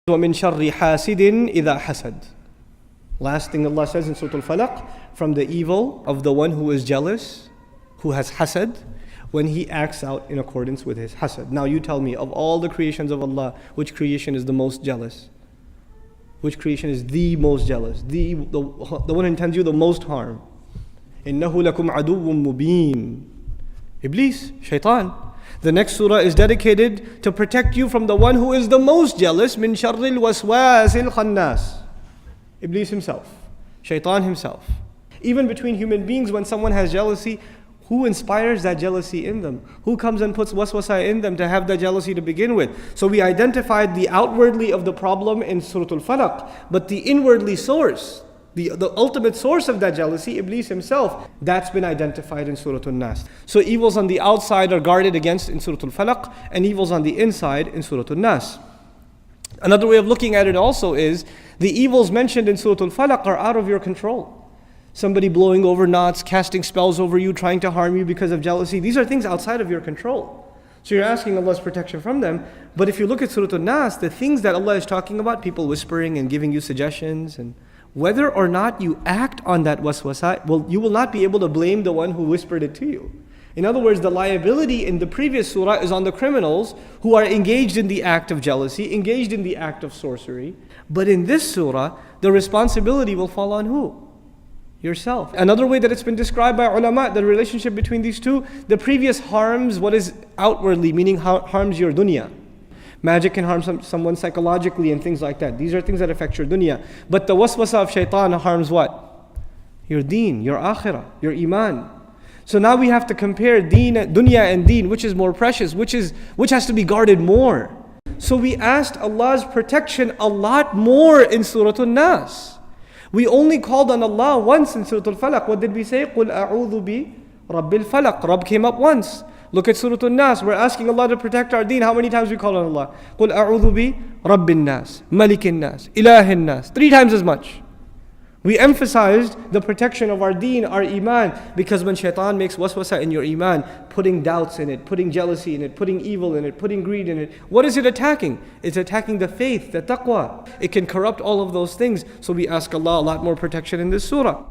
وَمِن شَرِّ حَاسِدٍ إِذَا حَسَدٍ. Last thing Allah says in Surah Al-Falaq, from the evil of the one who is jealous, who has hasad, when he acts out in accordance with his hasad. Now you tell me, of all the creations of Allah, which creation is the most jealous? Which creation is the most jealous? The one who intends you the most harm. إِنَّهُ لَكُمْ عَدُوٌّ مُبِينٌ. Iblis, shaitan. The next surah is dedicated to protect you from the one who is the most jealous, min sharril waswasil khannas. Iblis himself, shaitan himself. Even between human beings, when someone has jealousy, who inspires that jealousy in them? Who comes and puts waswasa in them to have that jealousy to begin with? So we identified the outwardly of the problem in Surah Al-Falaq, but the inwardly source, the ultimate source of that jealousy, Iblis himself, that's been identified in Surah An-Nas. So evils on the outside are guarded against in Surah Al-Falaq, and evils on the inside in Surah An-Nas. Another way of looking at it also is, the evils mentioned in Surah Al-Falaq are out of your control. Somebody blowing over knots, casting spells over you, trying to harm you because of jealousy. These are things outside of your control. So you're asking Allah's protection from them. But if you look at Surah An-Nas, the things that Allah is talking about, people whispering and giving you suggestions, and whether or not you act on that waswasa, well, you will not be able to blame the one who whispered it to you. In other words, the liability in the previous surah is on the criminals who are engaged in the act of jealousy, engaged in the act of sorcery. But in this surah, the responsibility will fall on who? Yourself. Another way that it's been described by ulama, the relationship between these two, the previous harms what is outwardly, meaning harms your dunya. Magic can harm someone psychologically and things like that. These are things that affect your dunya. But the waswasa of shaitan harms what? Your deen, your akhirah, your iman. So now we have to compare dunya and deen, which is more precious, which has to be guarded more. So we asked Allah's protection a lot more in Surah An-Nas. We only called on Allah once in Surah Al-Falaq. What did we say? قُلْ أَعُوذُ بِرَبِّ الْفَلَقِ. Rabb came up once. Look at Surah An-Nas. We're asking Allah to protect our deen. How many times we call on Allah? قُلْ أَعُوذُ بِرَبِّ النَّاسِ مَلِكِ النَّاسِ إِلَهِ النَّاسِ. 3 times as much. We emphasized the protection of our deen, our iman, because when shaitan makes waswasa in your iman, putting doubts in it, putting jealousy in it, putting evil in it, putting greed in it, what is it attacking? It's attacking the faith, the taqwa. It can corrupt all of those things. So we ask Allah a lot more protection in this surah.